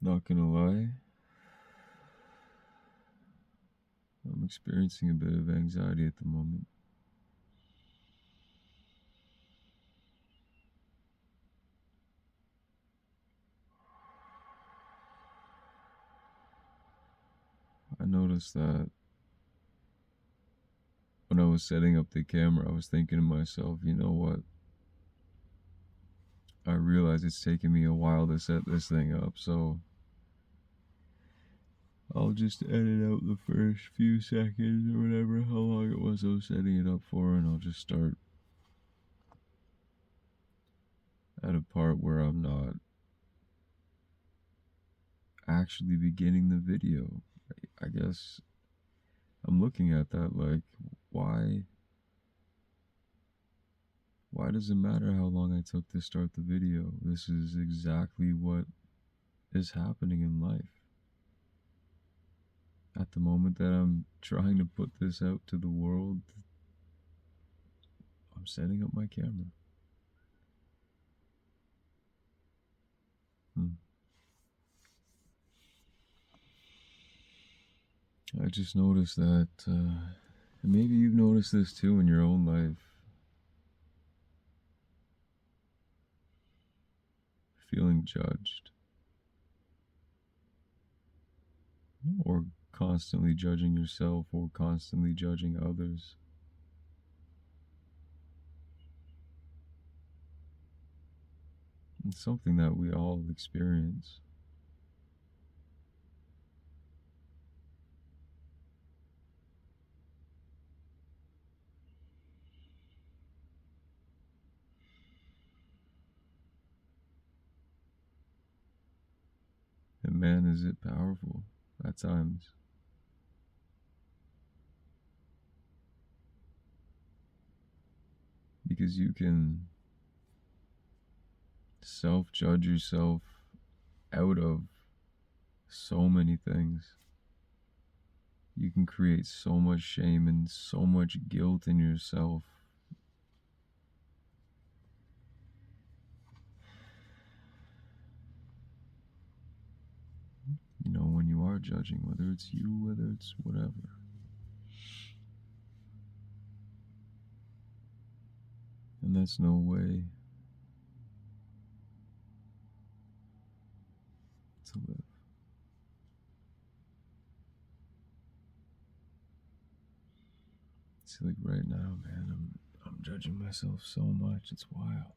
Not gonna lie, I'm experiencing a bit of anxiety at the moment. I noticed that when I was setting up the camera, I was thinking to myself, you know what? I realize it's taking me a while to set this thing up, so I'll just edit out the first few seconds or whatever, how long it was I was setting it up for, and I'll just start at a part where I'm not actually beginning the video. I guess I'm looking at that like, why does it matter how long I took to start the video? This is exactly what is happening in life. At the moment that I'm trying to put this out to the world, I'm setting up my camera. I just noticed that, and maybe you've noticed this too in your own life, feeling judged, or constantly judging yourself, or constantly judging others. It's something that we all experience. And man, is it powerful at times. Because you can self-judge yourself out of so many things. You can create so much shame and so much guilt in yourself. You know, when you are judging, whether it's you, whether it's whatever. And that's no way to live. See, like right now, man, I'm judging myself so much, it's wild.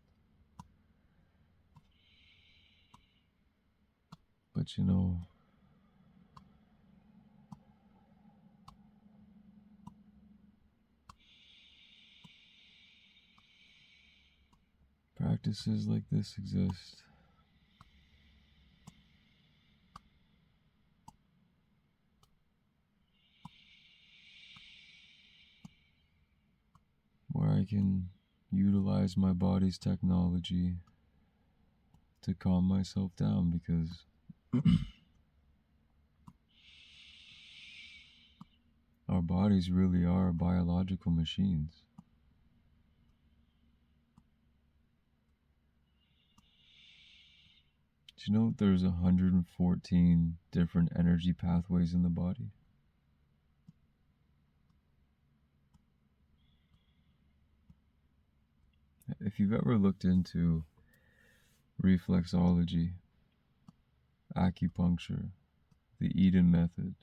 But you know, practices like this exist. Where I can utilize my body's technology to calm myself down, because our bodies really are biological machines. Do you know there's 114 different energy pathways in the body? If you've ever looked into reflexology, acupuncture, the Eden method,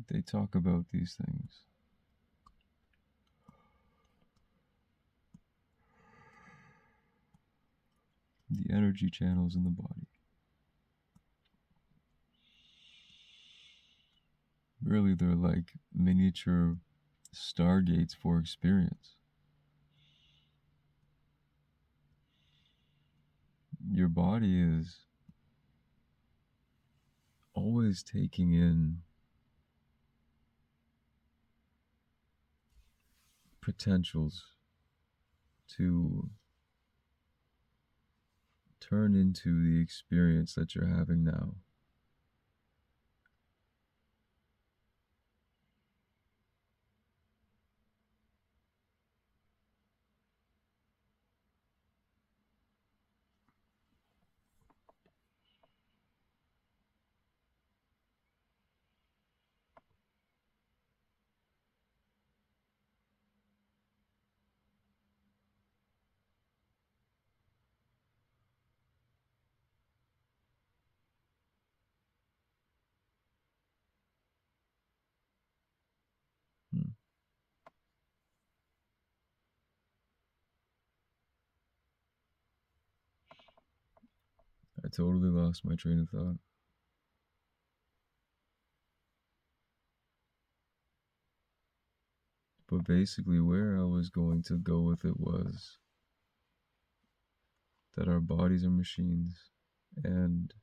they talk about these things. The energy channels in the body. Really, they're like miniature stargates for experience. Your body is always taking in potentials to turn into the experience that you're having now. totally lost my train of thought. But basically, where I was going to go with it was that our bodies are machines, and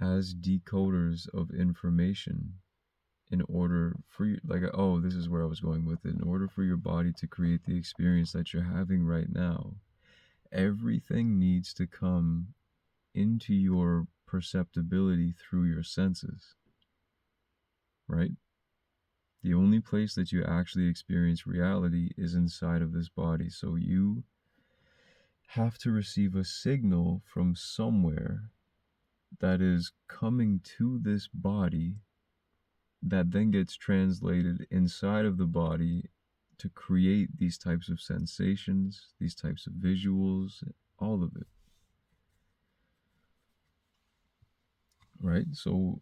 as decoders of information, in order for you, like, oh, this is where I was going with it. In order for your body to create the experience that you're having right now, everything needs to come into your perceptibility through your senses, right? The only place that you actually experience reality is inside of this body. So you have to receive a signal from somewhere that is coming to this body that then gets translated inside of the body to create these types of sensations, these types of visuals, all of it. Right? So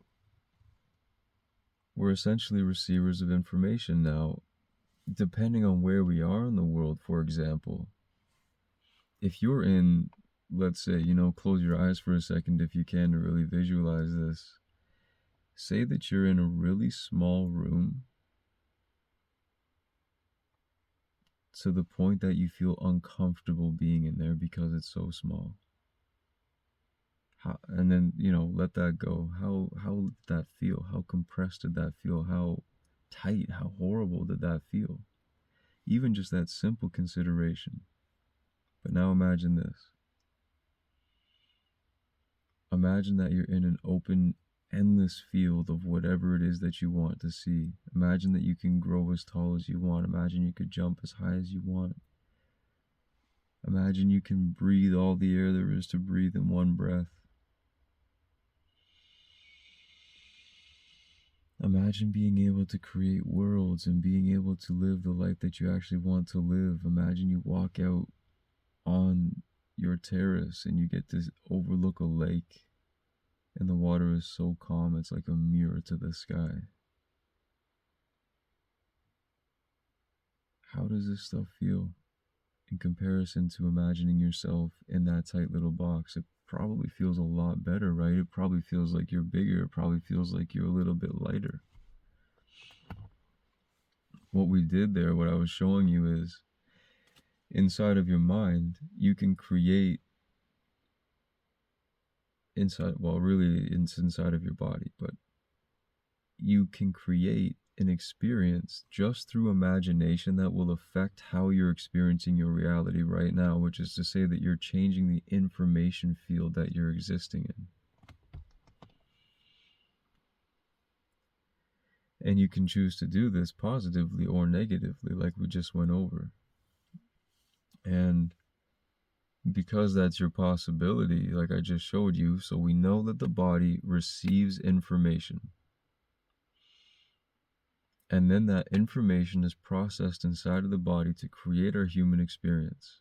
we're essentially receivers of information now. Depending on where we are in the world, for example, if you're in, let's say, close your eyes for a second if you can to really visualize this. Say that you're in a really small room to the point that you feel uncomfortable being in there because it's so small. And then, let that go. How did that feel? How compressed did that feel? How tight, how horrible did that feel? Even just that simple consideration. But now imagine this. Imagine that you're in an open, endless field of whatever it is that you want to see. Imagine that you can grow as tall as you want. Imagine you could jump as high as you want. Imagine you can breathe all the air there is to breathe in one breath. Imagine being able to create worlds and being able to live the life that you actually want to live. Imagine you walk out on your terrace and you get to overlook a lake and the water is so calm it's like a mirror to the sky. How does this stuff feel in comparison to imagining yourself in that tight little box? It probably feels a lot better, right? It probably feels like you're bigger. It probably feels like you're a little bit lighter. What we did there, what I was showing you is inside of your mind, you can create it's inside of your body, but you can create an experience just through imagination that will affect how you're experiencing your reality right now, which is to say that you're changing the information field that you're existing in. And you can choose to do this positively or negatively, like we just went over. And because that's your possibility, like I just showed you, so we know that the body receives information. And then that information is processed inside of the body to create our human experience.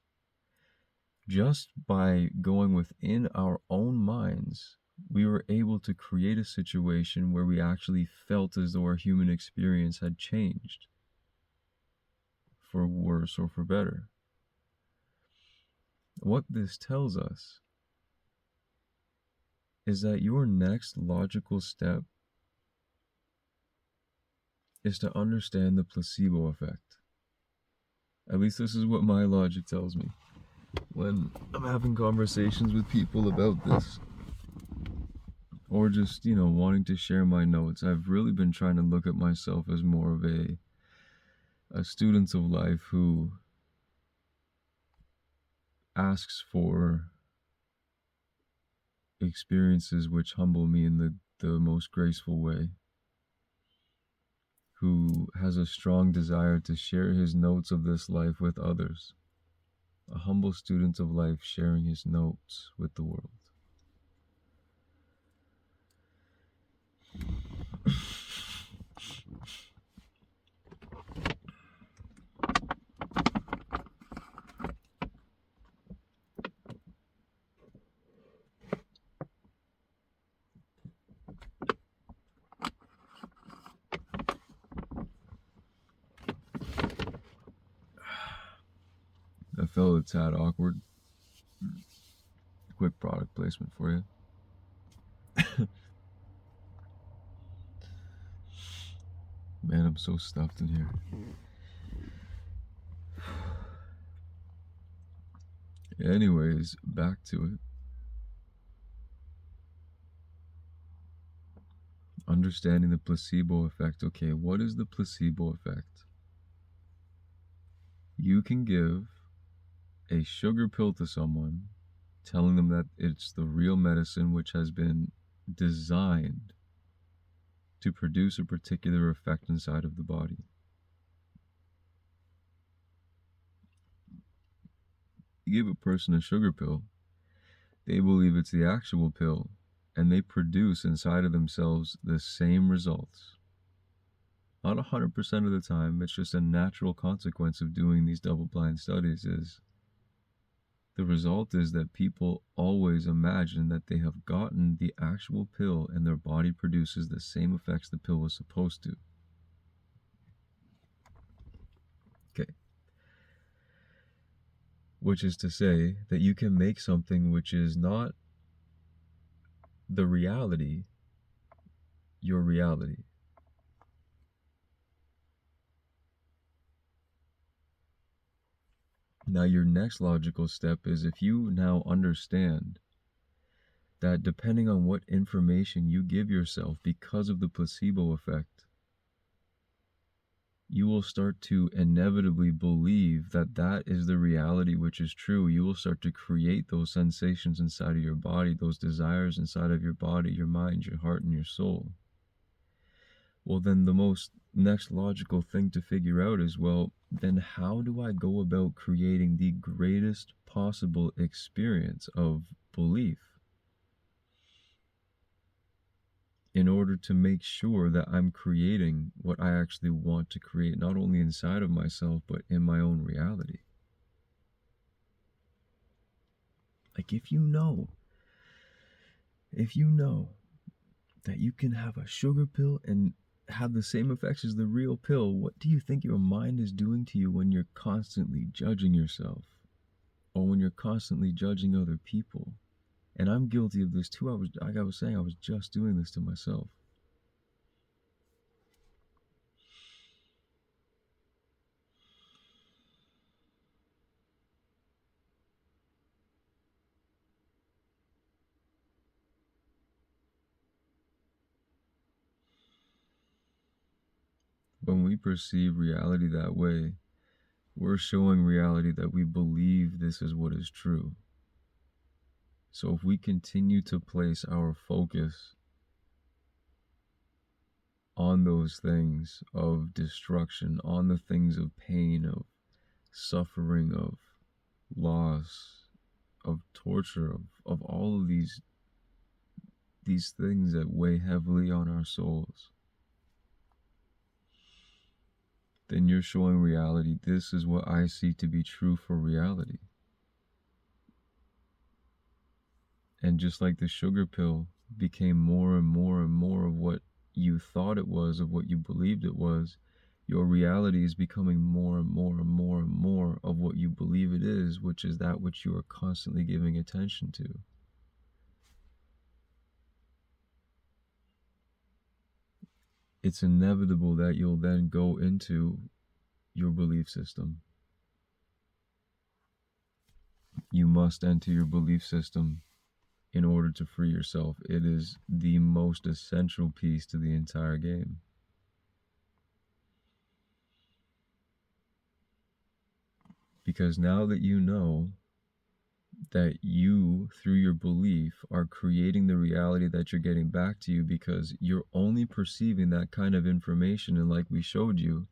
Just by going within our own minds, we were able to create a situation where we actually felt as though our human experience had changed for worse or for better. What this tells us is that your next logical step is to understand the placebo effect. At least this is what my logic tells me when I'm having conversations with people about this, or just, wanting to share my notes. I've really been trying to look at myself as more of a student of life who asks for experiences which humble me in the most graceful way, who has a strong desire to share his notes of this life with others. A humble student of life sharing his notes with the world. I felt a tad awkward. quick product placement for you. Man, I'm so stuffed in here. Anyways, back to it. Understanding the placebo effect. Okay, what is the placebo effect? You can give a sugar pill to someone, telling them that it's the real medicine which has been designed to produce a particular effect inside of the body. You give a person a sugar pill, they believe it's the actual pill, and they produce inside of themselves the same results. Not 100% of the time, it's just a natural consequence of doing these double-blind studies. Is the result is that people always imagine that they have gotten the actual pill and their body produces the same effects the pill was supposed to. Okay. Which is to say that you can make something which is not the reality, your reality. Now, your next logical step is if you now understand that depending on what information you give yourself because of the placebo effect, you will start to inevitably believe that that is the reality which is true. You will start to create those sensations inside of your body, those desires inside of your body, your mind, your heart, and your soul. Well, then the most next logical thing to figure out is, well, then how do I go about creating the greatest possible experience of belief in order to make sure that I'm creating what I actually want to create, not only inside of myself, but in my own reality? Like, if you know that you can have a sugar pill and have the same effects as the real pill, what do you think your mind is doing to you when you're constantly judging yourself, or when you're constantly judging other people? And I'm guilty of this too. Like I was saying, I was just doing this to myself. When we perceive reality that way, we're showing reality that we believe this is what is true. So if we continue to place our focus on those things of destruction, on the things of pain, of suffering, of loss, of torture, of all of these things that weigh heavily on our souls, then you're showing reality, this is what I see to be true for reality. And just like the sugar pill became more and more and more of what you thought it was, of what you believed it was, your reality is becoming more and more and more and more of what you believe it is, which is that which you are constantly giving attention to. It's inevitable that you'll then go into your belief system. You must enter your belief system in order to free yourself. It is the most essential piece to the entire game. Because now that you know that you, through your belief, are creating the reality that you're getting back to you, because you're only perceiving that kind of information. And like I showed you,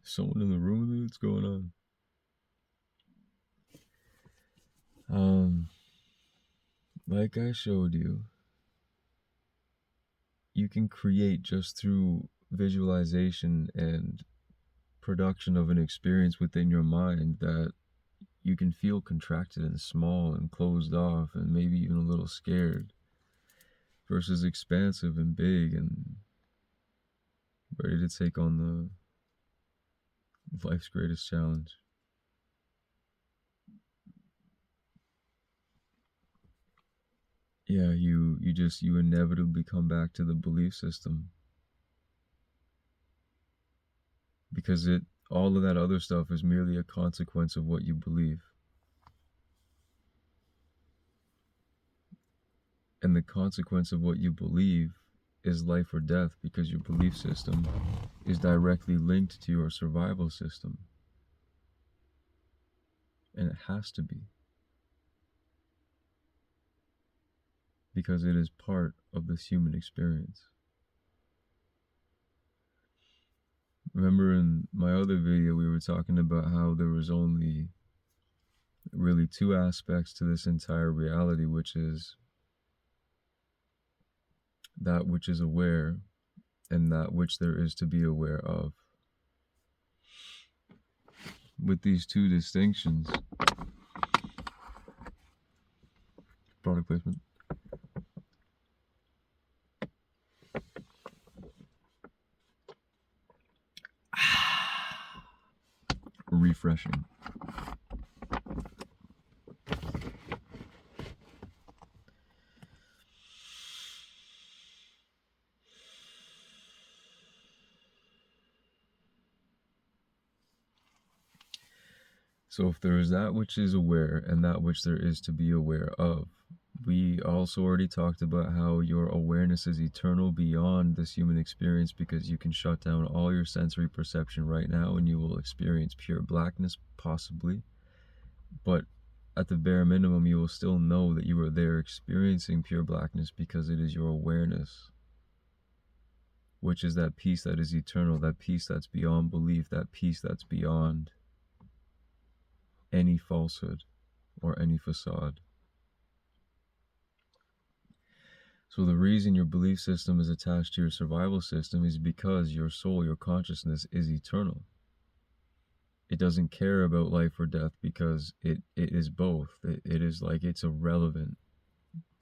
someone in the room with me, what's going on? Like I showed you, you can create just through visualization and production of an experience within your mind that you can feel contracted and small and closed off and maybe even a little scared, versus expansive and big and ready to take on Life's greatest challenge. Yeah, you inevitably come back to the belief system, because all of that other stuff is merely a consequence of what you believe. And the consequence of what you believe is life or death, because your belief system is directly linked to your survival system. And it has to be, because it is part of this human experience. Remember in my other video, we were talking about how there was only really two aspects to this entire reality, which is that which is aware and that which there is to be aware of. With these two distinctions, product placement. Refreshing. So if there is that which is aware and that which there is to be aware of, we also already talked about how your awareness is eternal beyond this human experience, because you can shut down all your sensory perception right now and you will experience pure blackness, possibly. But at the bare minimum, you will still know that you are there experiencing pure blackness, because it is your awareness, which is that peace that is eternal, that peace that's beyond belief, that peace that's beyond any falsehood or any facade. So the reason your belief system is attached to your survival system is because your soul, your consciousness, is eternal. It doesn't care about life or death, because it is both. It is like, it's irrelevant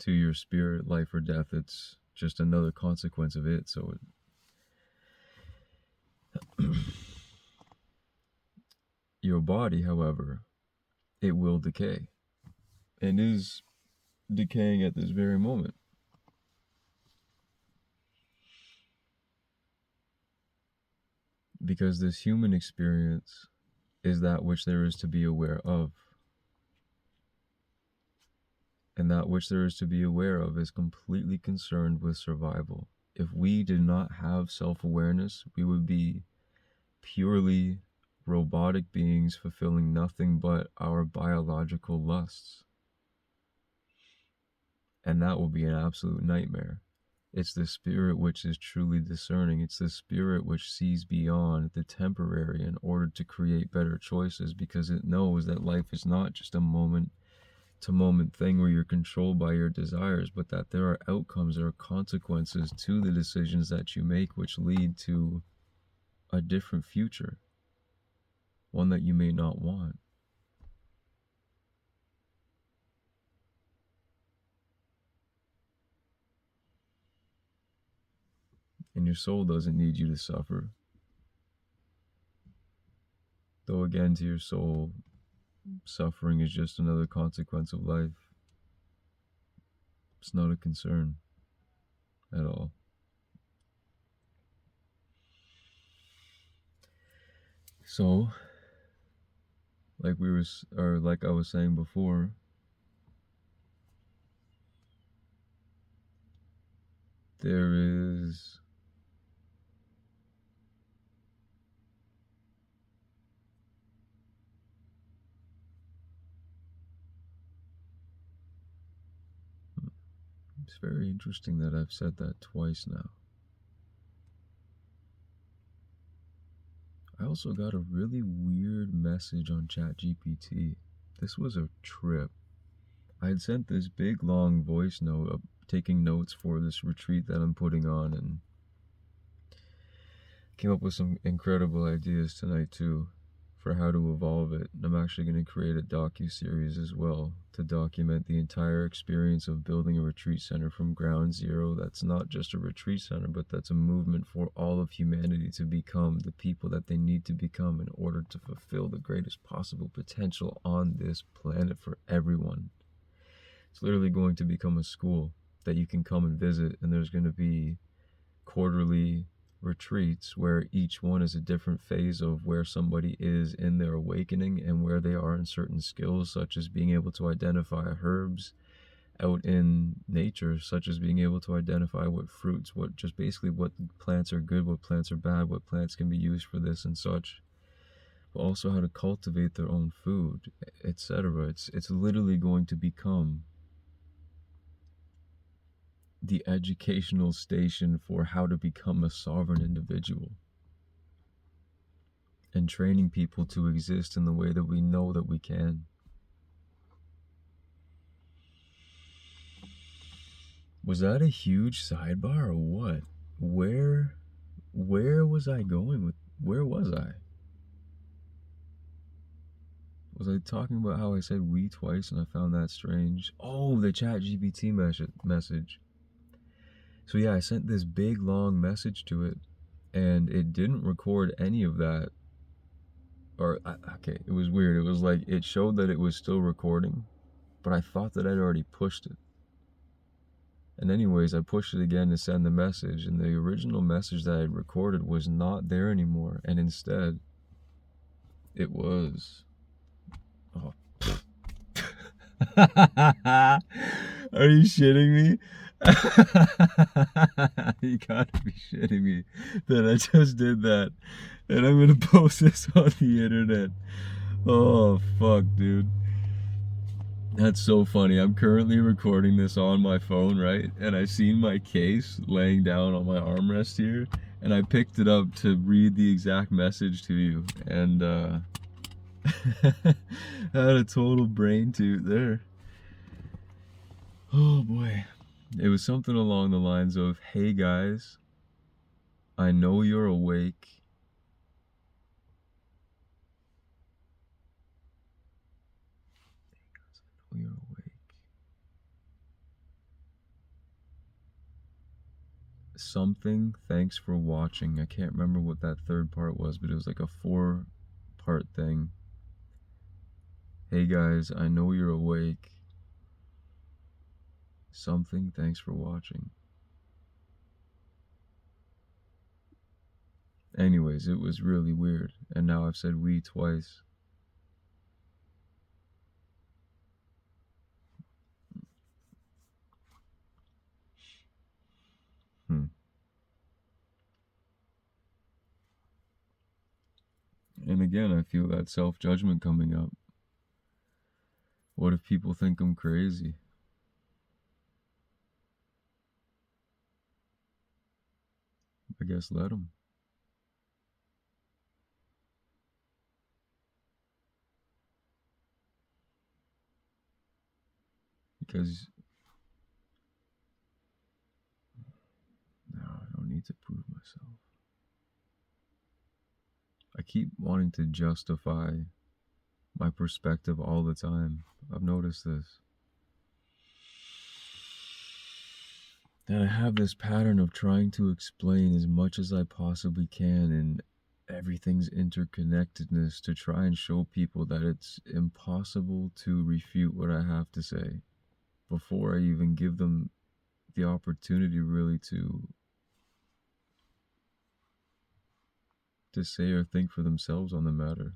to your spirit, life or death. It's just another consequence of it. So your body, however, it will decay, and is decaying at this very moment. Because this human experience is that which there is to be aware of. And that which there is to be aware of is completely concerned with survival. If we did not have self-awareness, we would be purely robotic beings fulfilling nothing but our biological lusts. And that will be an absolute nightmare. It's the spirit which is truly discerning. It's the spirit which sees beyond the temporary in order to create better choices, because it knows that life is not just a moment-to-moment thing where you're controlled by your desires, but that there are outcomes, there are consequences to the decisions that you make, which lead to a different future, one that you may not want. And your soul doesn't need you to suffer. Though again, to your soul, suffering is just another consequence of life. It's not a concern at all. So, like I was saying before, there is it's very interesting that I've said that twice now. I also got a really weird message on ChatGPT. This was a trip. I had sent this big long voice note of taking notes for this retreat that I'm putting on, and came up with some incredible ideas tonight too for how to evolve it. And I'm actually going to create a docu-series as well to document the entire experience of building a retreat center from ground zero. That's not just a retreat center, but that's a movement for all of humanity to become the people that they need to become in order to fulfill the greatest possible potential on this planet for everyone. It's literally going to become a school that you can come and visit, and there's going to be quarterly retreats where each one is a different phase of where somebody is in their awakening and where they are in certain skills, such as being able to identify herbs out in nature, such as being able to identify what fruits, what just basically what plants are good, what plants are bad, what plants can be used for this and such, but also how to cultivate their own food, etc. It's literally going to become the educational station for how to become a sovereign individual, and training people to exist in the way that we know that we can. Was that a huge sidebar or what? Where was I going with, where was I? Was I talking about how I said we twice and I found that strange? Oh, the chat GPT message. So yeah, I sent this big long message to it and it didn't record any of that. Okay, it was weird. It was like, it showed that it was still recording, but I thought that I'd already pushed it. And anyways, I pushed it again to send the message, and the original message that I had recorded was not there anymore, and instead, it was... Oh. Are you shitting me? You gotta be shitting me that I just did that, and I'm gonna post this on the internet. Oh, fuck, dude. That's so funny. I'm currently recording this on my phone, right? And I seen my case laying down on my armrest here, and I picked it up to read the exact message to you. And I had a total brain toot there. Oh boy. It was something along the lines of, "Hey guys, I know you're awake. I know you're awake. Something, thanks for watching." I can't remember what that third part was, but it was like a 4-part thing. "Hey guys, I know you're awake. Something, thanks for watching." Anyways, it was really weird, and now I've said we twice. And again, I feel that self-judgment coming up. What if people think I'm crazy? I guess let them. Because no, I don't need to prove myself. I keep wanting to justify my perspective all the time. I've noticed this. That I have this pattern of trying to explain as much as I possibly can in everything's interconnectedness to try and show people that it's impossible to refute what I have to say before I even give them the opportunity really to say or think for themselves on the matter.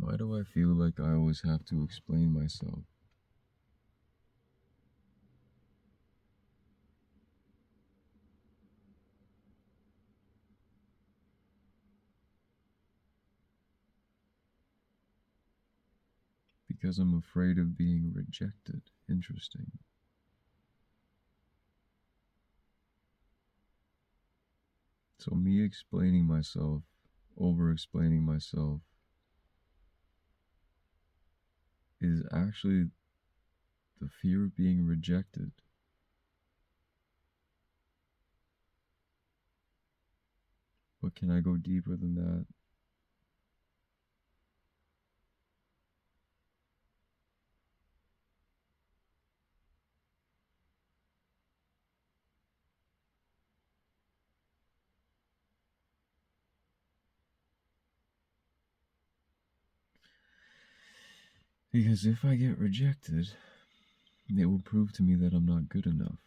Why do I feel like I always have to explain myself? Because I'm afraid of being rejected. Interesting. So me explaining myself, over explaining myself, is actually the fear of being rejected. But can I go deeper than that? Because if I get rejected, it will prove to me that I'm not good enough.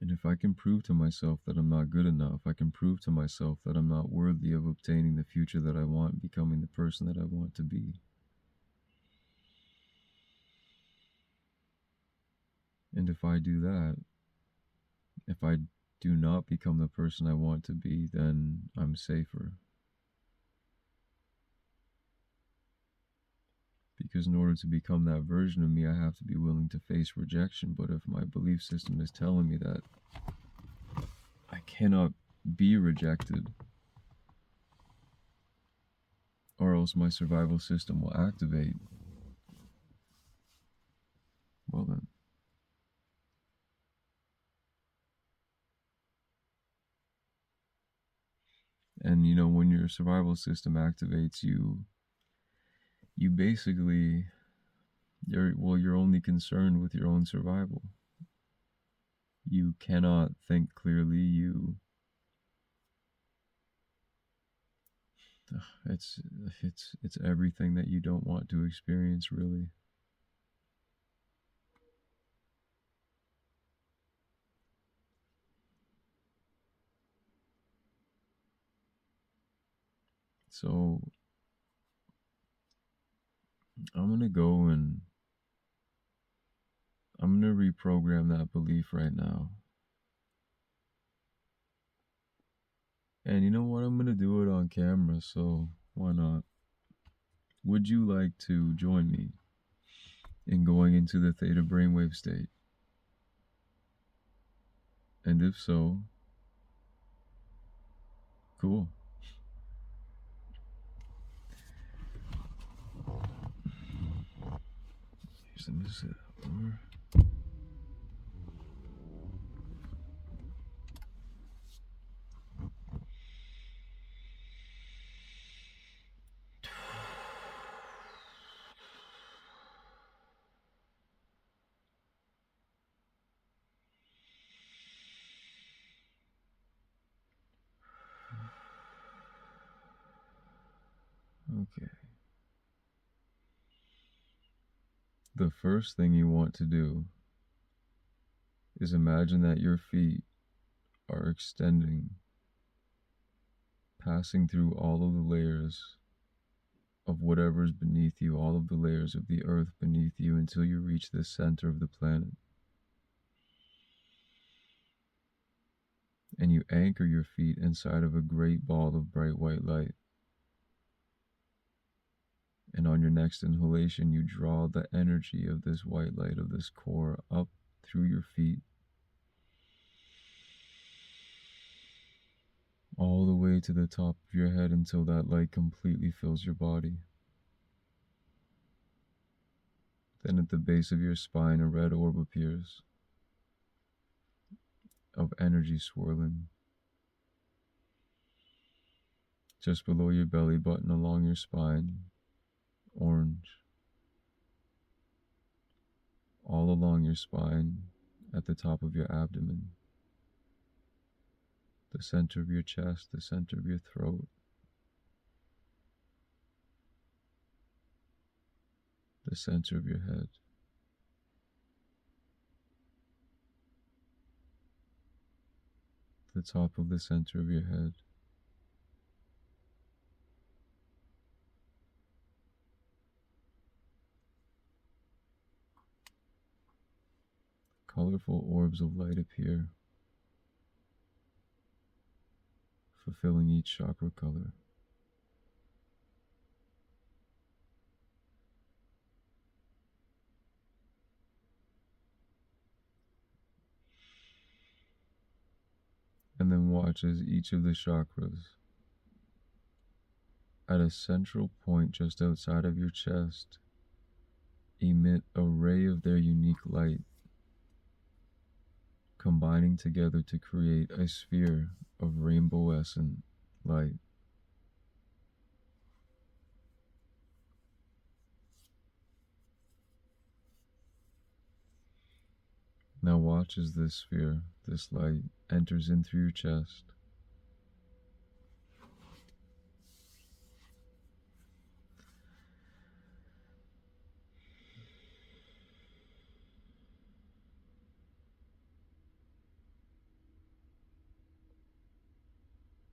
And if I can prove to myself that I'm not good enough, I can prove to myself that I'm not worthy of obtaining the future that I want, becoming the person that I want to be. And if I do that, if I do not become the person I want to be, then I'm safer. Because in order to become that version of me, I have to be willing to face rejection. But if my belief system is telling me that I cannot be rejected, or else my survival system will activate, well then. And you know, when your survival system activates, you basically, you're only concerned with your own survival. You cannot think clearly. It's it's everything that you don't want to experience, really. So I'm gonna go and I'm gonna reprogram that belief right now. And you know what? I'm gonna do it on camera, so why not? Would you like to join me in going into the Theta brainwave state? And if so, cool. Here's the music. Okay. The first thing you want to do is imagine that your feet are extending, passing through all of the layers of whatever's beneath you, all of the layers of the earth beneath you, until you reach the center of the planet. And you anchor your feet inside of a great ball of bright white light. And on your next inhalation, you draw the energy of this white light, of this core, up through your feet, all the way to the top of your head until that light completely fills your body. Then at the base of your spine, a red orb appears of energy swirling. Just below your belly button, along your spine, orange. All along your spine, at the top of your abdomen, the center of your chest, the center of your throat, the center of your head. The top of the center of your head. Colorful orbs of light appear, fulfilling each chakra color. And then watch as each of the chakras at a central point just outside of your chest emit a ray of their unique light, combining together to create a sphere of rainbow-escent light. Now watch as this sphere, this light, enters in through your chest,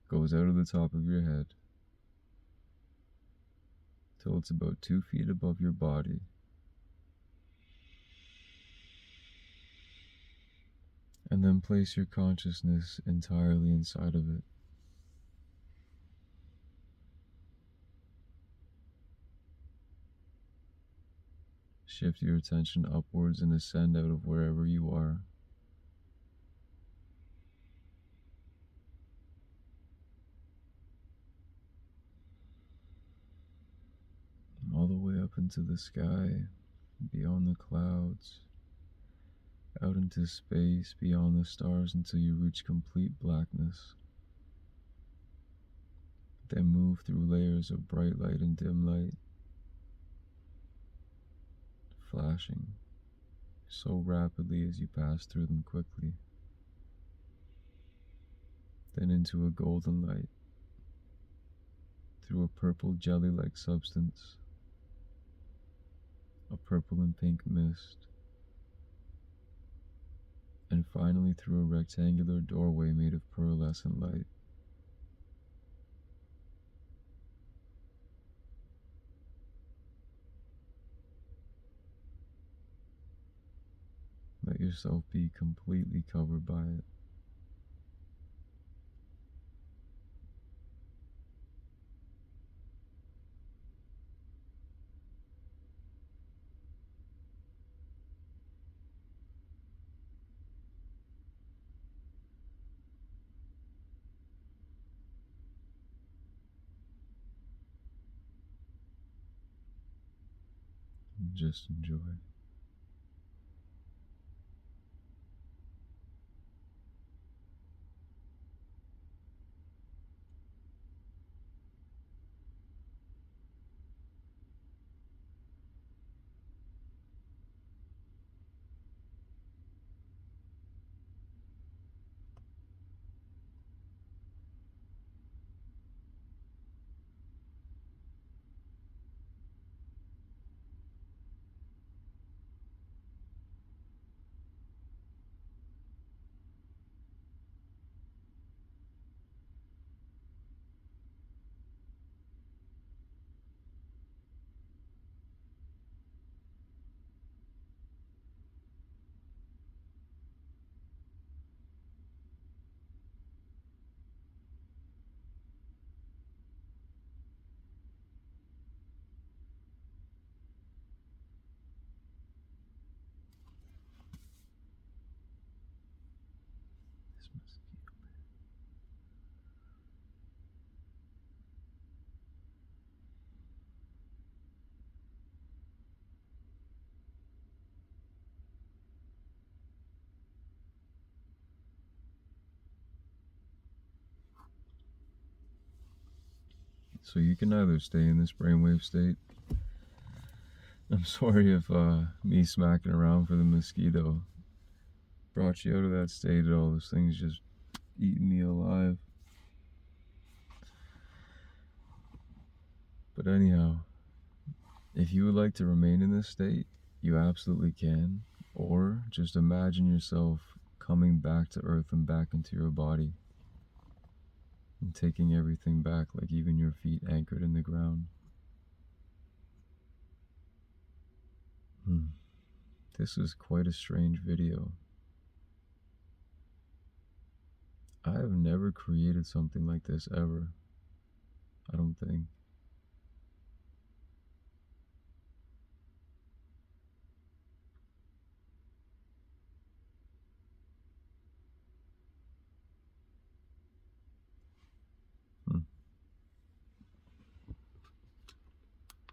goes out of the top of your head till it's about 2 feet above your body, and then place your consciousness entirely inside of it. Shift your attention upwards and ascend out of wherever you are. All the way up into the sky, beyond the clouds, out into space, beyond the stars, until you reach complete blackness. Then move through layers of bright light and dim light, flashing so rapidly as you pass through them quickly. Then into a golden light, through a purple jelly-like substance, a purple and pink mist, and finally through a rectangular doorway made of pearlescent light. Let yourself be completely covered by it. And just enjoy. This mosquito. So you can either stay in this brainwave state. I'm sorry if me smacking around for the mosquito brought you out of that state at all. This thing's just eating me alive. But anyhow, if you would like to remain in this state, you absolutely can. Or just imagine yourself coming back to earth and back into your body and taking everything back, like even your feet anchored in the ground. This is quite a strange video. I have never created something like this ever, I don't think.